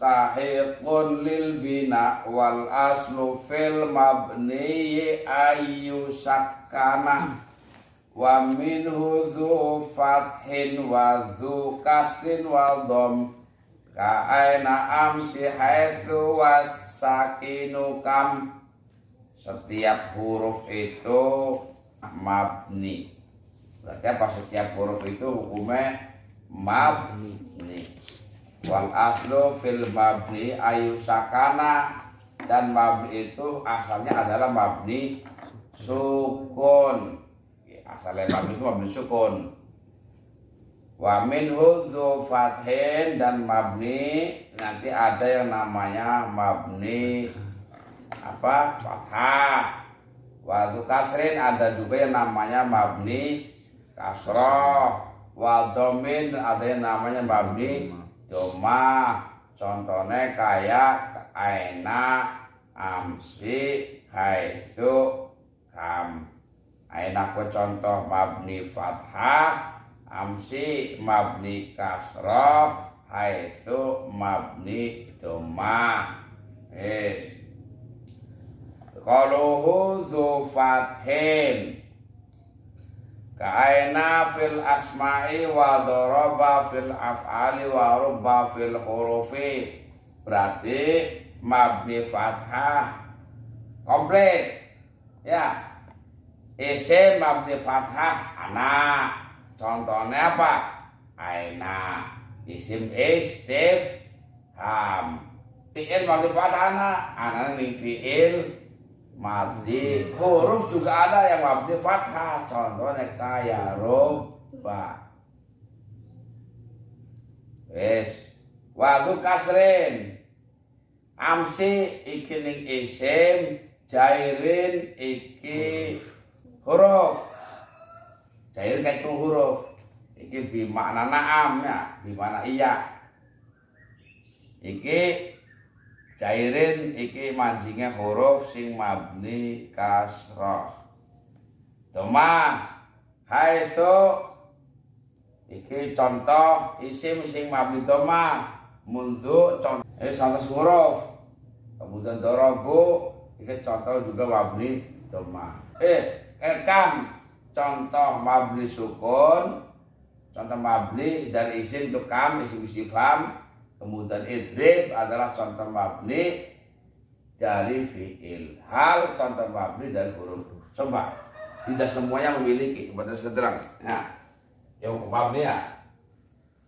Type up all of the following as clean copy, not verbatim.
mustahiqun lil bina wal aslu fil mabni ayu sakana wa minhu dhu fathin wa dhu kasrin wa dhom ka aina amsi haitsu wasakinu kam. Setiap huruf itu mabni. Berarti apa? Setiap huruf itu hukumnya mabni. Wal aslu fil mabni ayu sakana, dan mabni itu asalnya adalah mabni sukun. Asalnya mabni itu mabni sukun. Wa minhu dzu fathin, dan mabni nanti ada yang namanya mabni apa? Fathah. Wa dzu kasrin, ada juga yang namanya mabni kasroh. Wa dhammin, ada yang namanya mabni doma. Contohnya kayak aina, amsi, haitsu, kam. Aina ku contoh mabni fathah, amsi mabni kasroh, haitsu mabni doma. Yes. Qaluhu dzu fathin ka'aina fil asma'i wa daraba fil af'ali wa rubba fil hurufi. Berarti mabni fathah komplit ya. Isim mabni fathah ana. Contohnya apa? Aina. Isim istifham. Fi'il mabni fathah ana ini fi'il madi. Huruf juga ada yang mabni fathah, contohnya kayak roba. Wes. Waktu kasrin, amsi iki ning isim, jairin iki huruf. Jairin kayak huruf. Iki bimakna na'am ya, bimakna iya. Iki jairin iki manjingnya huruf sing mabni kasroh. Doma haitsu iki contoh isim sing mabni doma. Mundu contoh santas huruf. Kemudian dorobu iki contoh juga mabni doma. Kam contoh mabni sukun. Contoh mabni dari isim itu kam, isim istifham. Kemudian idrib adalah contoh mabni dari fi'il. Hal contoh mabni dari huruf. Coba, tidak semuanya memiliki. Kemudian sederhana. Nah, yang hukum mabni ya.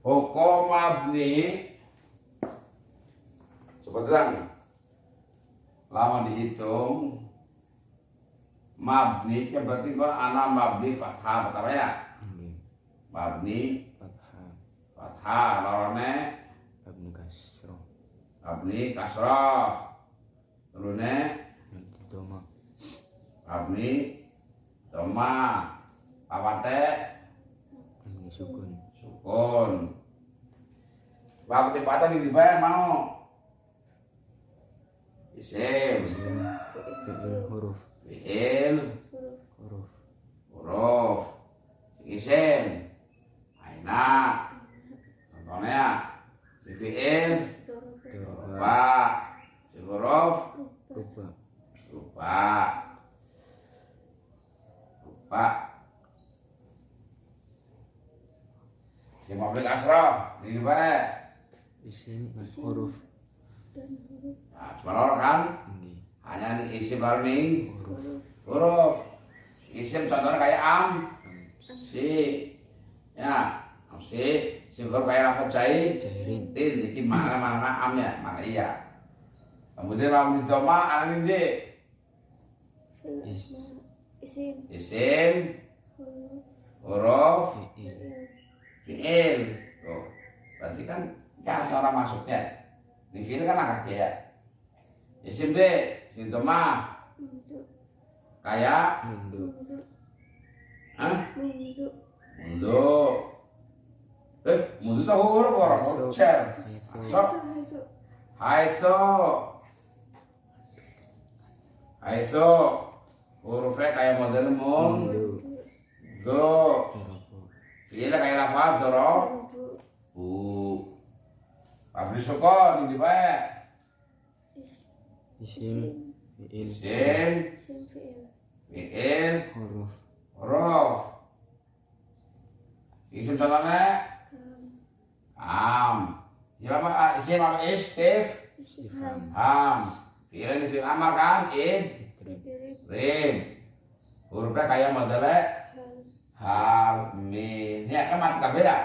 Hukum mabni sebenarnya lama dihitung mabni berarti kalau anak mabni fathah pertama ya. Mabni fathah lawannya mabni kasroh. Terusnya mabni doma. Awate sukun. Mabni fathah ini dibayar mau. Isim huruf. Fi'il huruf. Isim aina. Contohnya si fi'il rupa, si huruf rupa. Si mabni kasroh ini bae. Isim huruf. Nah, cuma orang kan? Hanya nih isim baru nih huruf. Isim contohnya kayak am, si, ya, si huruf kayak apa jairin. Ini mana am ya, mana iya. Kemudian mabni doma anak ini isim huruf fi'il. Tuh, berarti kan ya suara masuknya. Di fi'il kan angkat ya. Isim D, isim doma kayak mundu. Mundu itu huruf orang cer. Haitsu hurufnya kayak model mundu. Fi'ilnya kayak lafaz dorob. Mabni sukun di bae. Isim. Fi'il. Isim. Fi'il. Huruf. Huruf. Isim contohnya am. Ya apa isim apa Istifham. Fi'il ini fi'il amar kan? Rim. Hurufnya kayak modelnya hal, min. Ya kan mati kabeh ya.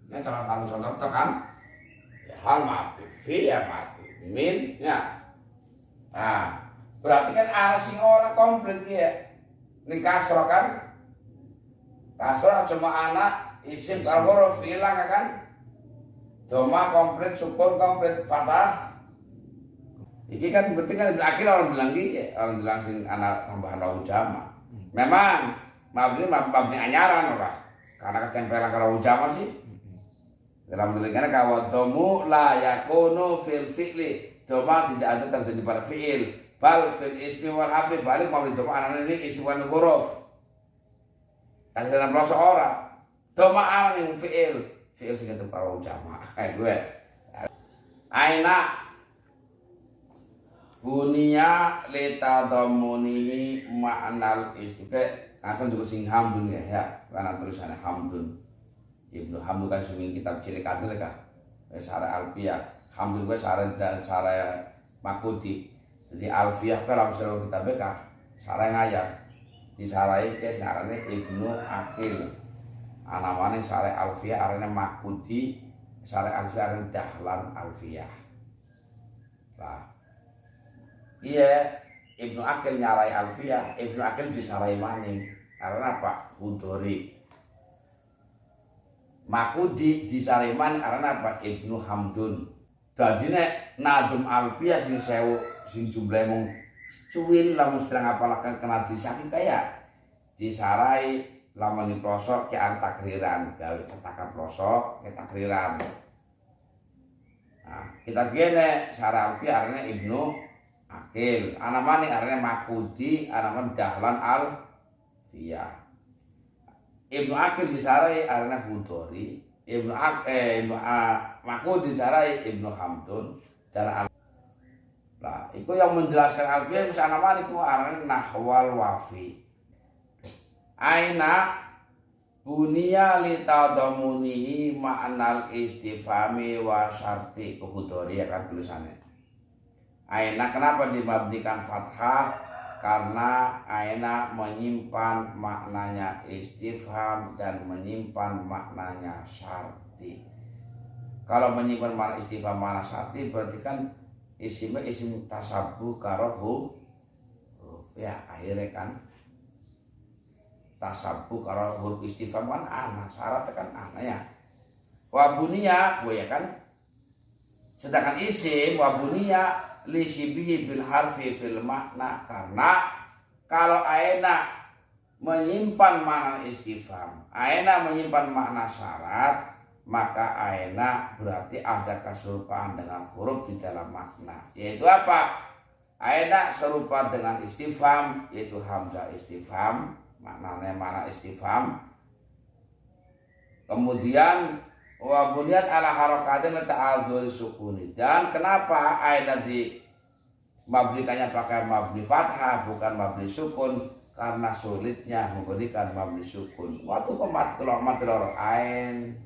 Ini salah satu contoh itu kan. Ya, hal mati, fi ya mati, min ya. Nah, berarti kan ana sing ora komplit ya. Ini kasro kan? Kasro cuma anak isim karo huruf hilang kan? Doma komplit, syukur komplit, fathah. Iki kan berarti kan akhir orang bilang gitu, orang bilang sing anak tambahan rawu jama. Memang mabni anyaran ora. Karena ketempelan karo jama sih. Dalam tulisannya kawadomu la yakunu fil fi'li. Doma tidak ada terjadi pada fi'il. Bal fil ismi wal harfi balik mabni doma anak ini isim wal huruf. Tak dalam proses ora. Doma anak yang fi'il. Fi'il sing itu karo jama. Gue. Aina bunia leta domunihi ma'nal istiqe langsung juga sing hamdun ya karena tulisannya hamdun Ibnu Hamdun kan sing kitab cilik adil kan Syarah Alfiyah hamdun gue syarah dan syarah Makudi jadi Alfiyah kan langsung kita beka syarah ngayar disarai ke syarahnya Ibnu Akil namanya syarah Alfiyah arahnya Makudi syarah Alfiyah arahnya Dahlan Alfiyah lah. Iya, Ibnu Akil nyarai Alfiyah, Ibnu Akil disarai maning. Karena apa? Hudori. Makudi disarai maning karena apa? Ibnu Hamdun. Jadi nek nadum Alfiyah sing sewu sing jumlahe mung cuwil lamun sedang apalaken kena disaki kaya disarai lamun prosok ke takriran gawe cetakan prosok ke takriran. Nah, kita gene sarah Alfiyah arane Ibnu Akil, anak maning arane Makudi, anak maning Dahlan Alfiyah. Ibnu Akil disarai arane Hudori, Makudi disarai Ibnu Hamdun dan Nah, itu yang menjelaskan Alfiyah bisa anak maning ku arane Nahwal Wafi. Aina bunia litadamunihi ma'nal istifhami wa syarti Hudori ya kan tulisannya. Aina kenapa dimabnikan fathah? Karena aina menyimpan maknanya istifham dan menyimpan maknanya syarti. Kalau menyimpan makna istifham makna syarti berarti kan isim tasabbuh karo huruf. Ya akhirnya kan tasabbuh karo huruf istifham kan ana, syaratnya kan ana ya. Wa bunia, ya kan. Sedangkan isim wa bunia li syibihi bil harfi fil makna karena kalau aina menyimpan makna istifham, aina menyimpan makna syarat, maka aina berarti ada keserupaan dengan huruf di dalam makna. Yaitu apa? Aina serupa dengan istifham, yaitu hamzah istifham, maknanya makna istifham. Kemudian wa bunyat ala harakatin ta'adzuri sukuni. Dan kenapa aina di mabnikannya pakai mabni fathah bukan mabni sukun? Karena sulitnya memberikan mabni sukun. Waktu mati loro ain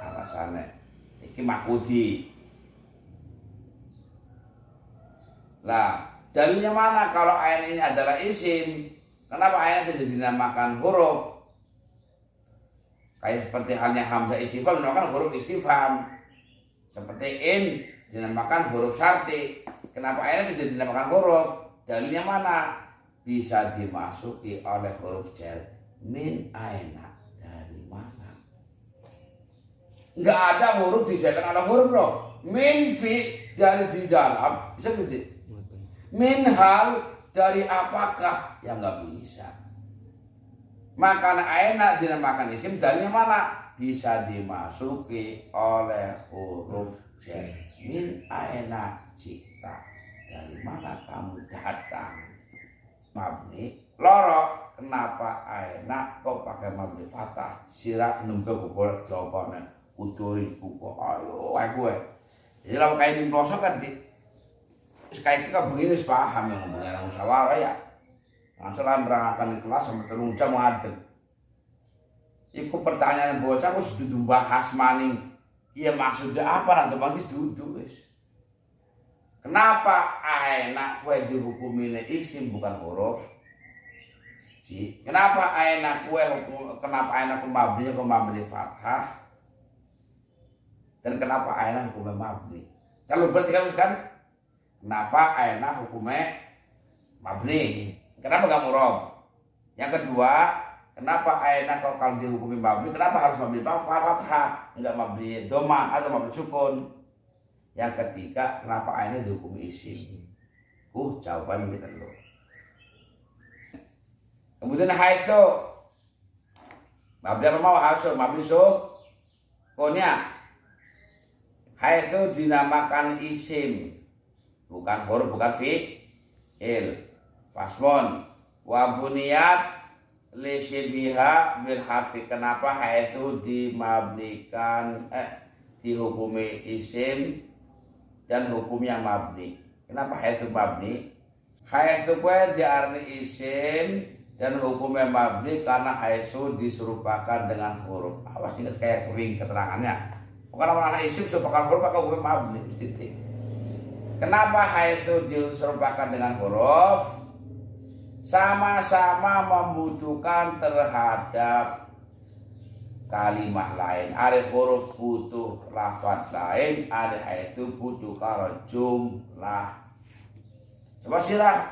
alasannya iki Makudi. Lah, dalilnya mana kalau ain ini adalah isim? Kenapa ain tidak dinamakan huruf? Kayak seperti halnya hamzah istifham dinamakan huruf istifham. Seperti in dinamakan huruf syarti. Kenapa ayatnya tidak dinamakan huruf? Dalilnya mana? Bisa dimasuki oleh huruf jar. Min aina, dari mana? Enggak ada huruf disediakan ada huruf loh. Min fi, dari di dalam. Bisa begitu? Min hal, dari apakah? Ya enggak bisa. Maka aina dinamakan isim, dalilnya mana? Bisa dimasuki oleh huruf jar. Min aina cipta, dari mana kamu datang? Mabni loro, kenapa aina kok pakai mabni fathah? Sirah nembek golek jawabannya. kudu buku ayo aku jadi kalau kayak di pelosok kan kayak kita begini paham yang ngomongnya musyawarah ya masalah nerangkan kelas sampai 3 jam ngadeg iku pertanyaan bocah aku sudah bahas maning iya maksudnya apa nanti manggis duduk wis kenapa enak kue dihukumi isim bukan huruf kenapa enak kue kenapa enak mabni fathah dan kenapa aina hukumnya mabni? Kalau berarti kan kenapa aina hukumnya mabni? Kenapa gak murob? Yang kedua, kenapa aina kalau dihukumi mabni? Kenapa harus mabni fathah? Enggak mabni doma atau mabni sukun? Yang ketiga, kenapa aina dihukumi isim? Jawaban kita dulu. Kemudian haitsu mabni apa mau haitsu mabni sukunnya haitsu dinamakan isim bukan huruf bukan fi'il fasmon wa buniyat li syibha bil harfi kenapa haitsu dimabnikan dihukumi isim dan hukumnya mabni kenapa haitsu mabni haitsu kuwi diarani isim dan hukumnya mabni karena haitsu diserupakan dengan huruf awas ingat kayak kuring keterangannya bukan anak isim serupakan huruf maka hukum mabni titik. Kenapa haitsu diserupakan dengan huruf? Sama-sama membutuhkan terhadap kalimah lain. Ada huruf butuh lafaz lain, ada haitsu butuh karo jumlah. Coba sirah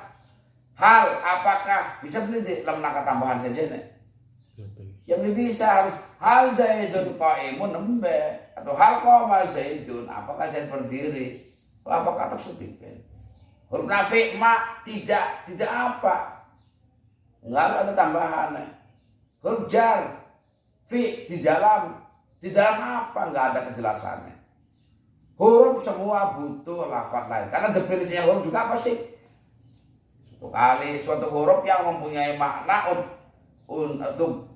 hal apakah bisa beli dalam langkah tambahan saja nih? Yang bisa harus hal zaidun qaimun nembe atau hal qama zaidun apakah Zaid berdiri apakah tersebut huruf nafi ma tidak apa enggak ada tambahannya huruf jar fi di dalam apa enggak ada kejelasannya huruf semua butuh lafaz lain karena definisinya huruf juga apa sih suatu huruf yang mempunyai makna untuk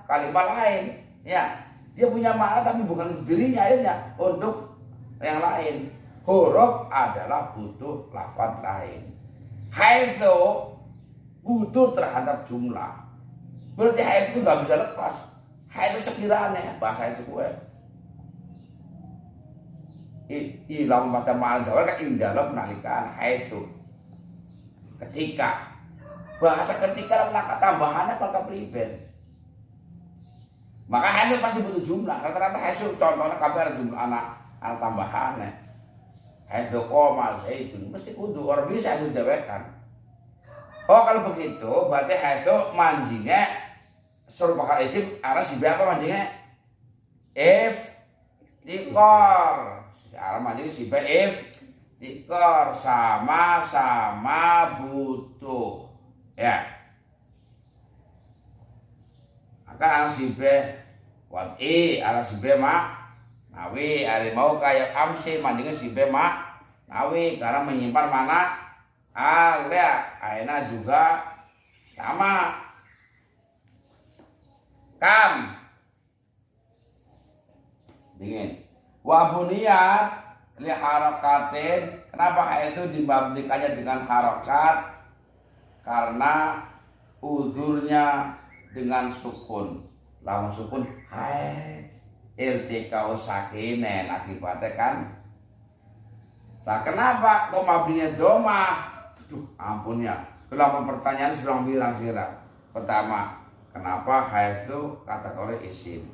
kalimat lain ya dia punya makna tapi bukan untuk dirinya akhirnya untuk yang lain huruf adalah butuh lafaz lain haitsu butuh terhadap jumlah berarti haitsu itu nggak bisa lepas haitsu sekiranya bahasa itu gue ilang macam ma'al Jawa kan dalam nalikan haitsu ketika bahasa ketika langkah tambahannya langkah pribadi maka haitsu pasti butuh jumlah rata-rata haitsu contohnya kabeh ada jumlah anak tambahannya haitsu qoma zaidun mesti kudu orang bisa haitsu dewekan kalau begitu berarti haitsu manjingnya serupakan isim arah si apa manjingnya tikor arah manjingnya si tikor sama-sama butuh ya akan anak sibe wati anak sibe nawi ari mau kayak amsi mandingin sibe nawi karena menyimpan mana ada aina juga sama kam dingin wabuniyat li harakatin kenapa itu dimabnikannya dengan harakat karena uzurnya dengan sukun lawan sukun hai iltika sakinen akibatnya kan nah kenapa kok mabninya doma ampunnya kalau pertanyaan sebelum bilang sirah pertama kenapa haitsu kategori isim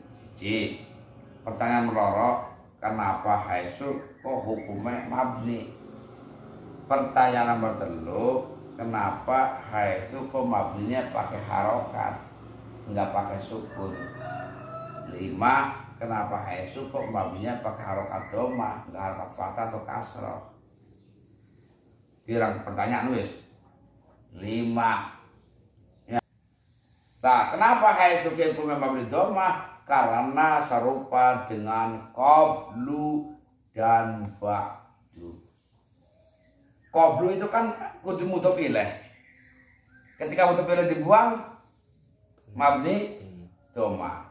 pertanyaan melorok kenapa haitsu kok hukumnya mabni pertanyaan nomor 3 kenapa haitsu kok mabninya pakai harokat enggak pakai sukun 5 kenapa haitsu kok mabninya pakai harokat doma enggak harokat fathah atau kasrah pirang pertanyaan wis 5 ya. Nah kenapa haitsu kok hukumnya mabni doma karena serupa dengan qablu dan ba'du qablu itu kan kudu mudhof ilaih. Ketika mudhof ilaih dibuang mabni dhamma.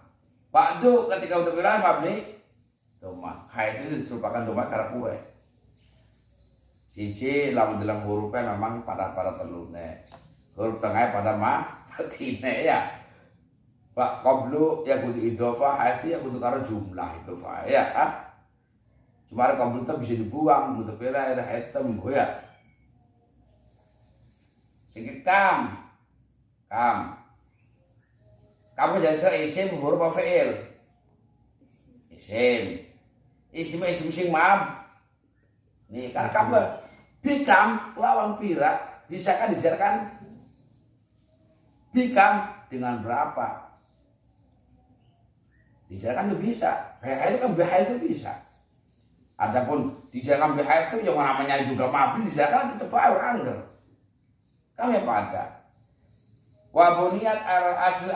Ba'du ketika untuk wilayah mabni doma. Hai itu diserupakan doma karena kue. Siji lamun dalam hurufnya memang pada telurnya. Huruf tengahnya pada matine ya. Pak qablu ya kudu idhofah, hai ya kudu karo jumlah itu fa ya. Cuma qablu itu bisa dibuang untuk wilayah item ya. Sing kam. Kamu jadi isim huruf apa fi'il? Isim sing mab. Nih kan kamu bikam lawan pira bisa kan dijarkan bikam dengan berapa? Dijarkan itu bisa. Kayak itu kan BH itu bisa. Adapun dijarkan BH itu yang namanya juga mab dijarkan tetap angger. Kamu ya pada. Wa buniyat al-asl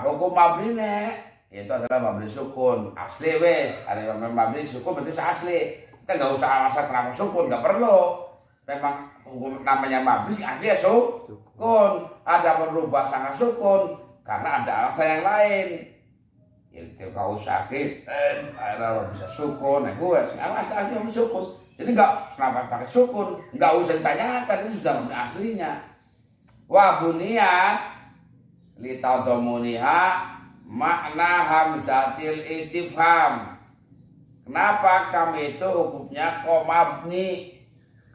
hukum mabni itu adalah mabni sukun asli wes. Ada mabni sukun berarti asli. Kita nggak usah alasan kenapa sukun, nggak perlu. Memang hukum namanya mabni asli ya sukun. Ada merubah sangat sukun karena ada alasan yang lain. Itu kau sakit, ada bisa sukun, gue asli mabni sukun. Jadi nggak kenapa pakai sukun, nggak usah ditanyakan itu sudah mabni aslinya. Wa buniyat litaudomuniha makna hamzatil istifham. Kenapa kam itu hukumnya mabni?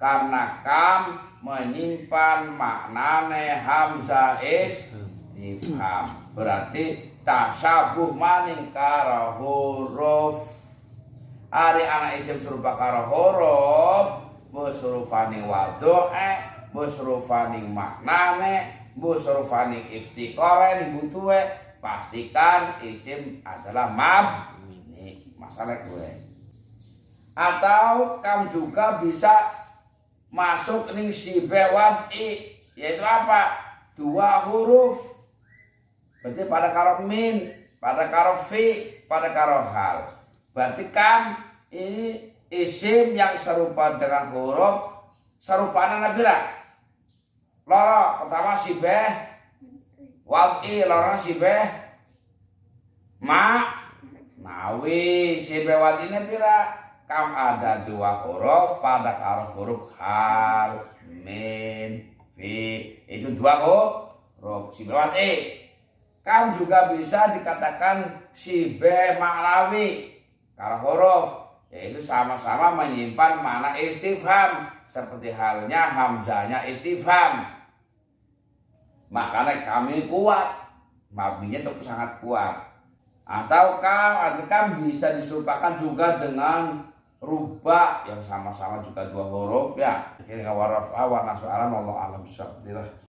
Karena kam menyimpan maknane hamzah istifham. Berarti tasabuh maning karo huruf. Ari anak isim serupa karo huruf, musrufaning wadu'e musrufaning maknane, musrufaning iftiqoren butuhe, pastikan isim adalah mabni. Masalah gue. Atau kam juga bisa masuk ning sibeh wad'i, yaitu apa? 2 huruf. Berarti pada karo min, pada karo fi, pada karo hal. Berarti kam ini isim yang serupa dengan huruf serupana nabila. Loro pertama sibeh wad'i, loro sibeh nawi. Sibeh wad'i ini pira? Kam ada 2 huruf pada karo huruf hal, min, fi. Itu 2 huruf sibeh wad'i. Kam juga bisa dikatakan sibeh ma'nawi karo huruf, yaitu sama-sama menyimpan makna istifham seperti halnya hamzahnya istifham. Makanya kami kuat, mabninya itu sangat kuat. Atau kam bisa diserupakan juga dengan rubah yang sama-sama juga 2 huruf ya. Kita waraf awan naswaran Allah alam bisabdillah.